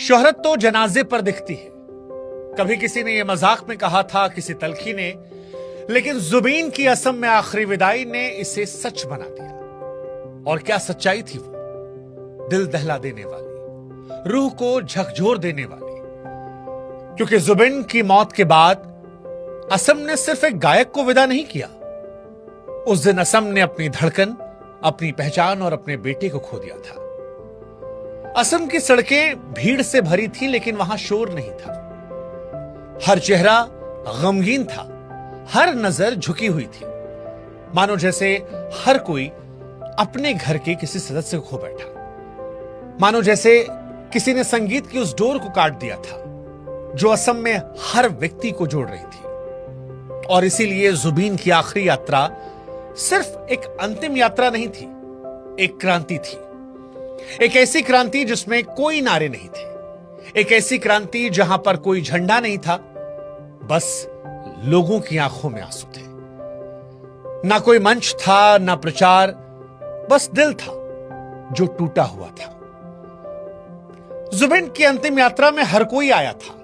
शोहरत तो जनाजे पर दिखती है। कभी किसी ने यह मजाक में कहा था, किसी तलखी ने, लेकिन जुबीन की असम में आखिरी विदाई ने इसे सच बना दिया। और क्या सच्चाई थी वो, दिल दहला देने वाली, रूह को झकझोर देने वाली। क्योंकि जुबिन की मौत के बाद असम ने सिर्फ एक गायक को विदा नहीं किया, उस दिन असम ने अपनी धड़कन, अपनी पहचान और अपने बेटे को खो दिया था। असम की सड़कें भीड़ से भरी थी, लेकिन वहां शोर नहीं था। हर चेहरा गमगीन था, हर नजर झुकी हुई थी, मानो जैसे हर कोई अपने घर के किसी सदस्य को खो बैठा। मानो जैसे किसी ने संगीत की उस डोर को काट दिया था जो असम में हर व्यक्ति को जोड़ रही थी। और इसीलिए जुबीन की आखिरी यात्रा सिर्फ एक अंतिम यात्रा नहीं थी, एक क्रांति थी। एक ऐसी क्रांति जिसमें कोई नारे नहीं थे, एक ऐसी क्रांति जहां पर कोई झंडा नहीं था, बस लोगों की आंखों में आंसू थे। ना कोई मंच था, ना प्रचार, बस दिल था जो टूटा हुआ था। जुबिन की अंतिम यात्रा में हर कोई आया था,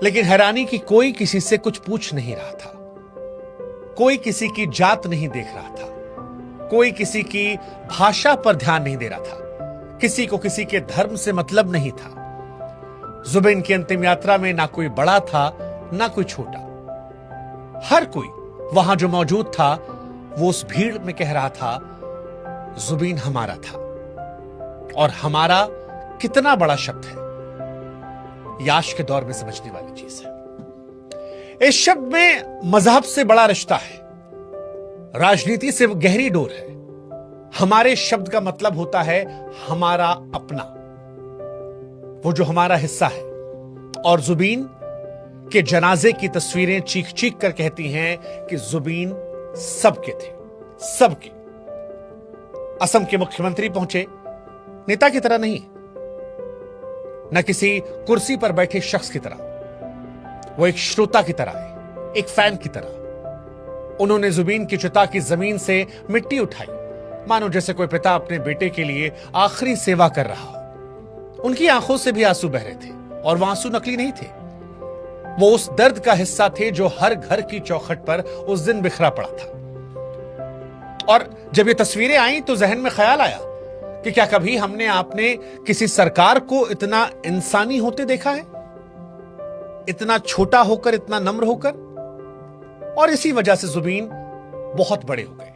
लेकिन हैरानी की कोई किसी से कुछ पूछ नहीं रहा था। कोई किसी की जात नहीं देख रहा था, कोई किसी की भाषा पर ध्यान नहीं दे रहा था, किसी को किसी के धर्म से मतलब नहीं था। जुबिन की अंतिम यात्रा में ना कोई बड़ा था, ना कोई छोटा। हर कोई वहां जो मौजूद था वो उस भीड़ में कह रहा था, जुबिन हमारा था। और हमारा कितना बड़ा शब्द है, याश के दौर में समझने वाली चीज है। इस शब्द में मजहब से बड़ा रिश्ता है, राजनीति से गहरी डोर है। हमारे शब्द का मतलब होता है हमारा अपना, वो जो हमारा हिस्सा है। और जुबीन के जनाजे की तस्वीरें चीख चीख कर कहती हैं कि जुबीन सबके थे, सबके। असम के मुख्यमंत्री पहुंचे, नेता की तरह नहीं, न किसी कुर्सी पर बैठे शख्स की तरह, वो एक श्रोता की तरह है, एक फैन की तरह। उन्होंने जुबीन की चिता की जमीन से मिट्टी उठाई, मानो जैसे कोई पिता अपने बेटे के लिए आखिरी सेवा कर रहा हो। उनकी आंखों से भी आंसू बह रहे थे, और वो आंसू नकली नहीं थे, वो उस दर्द का हिस्सा थे जो हर घर की चौखट पर उस दिन बिखरा पड़ा था। और जब ये तस्वीरें आई तो जहन में ख्याल आया कि क्या कभी हमने आपने किसी सरकार को इतना इंसानी होते देखा है, इतना छोटा होकर, इतना नम्र होकर। और इसी वजह से जुबीन बहुत बड़े हो गए।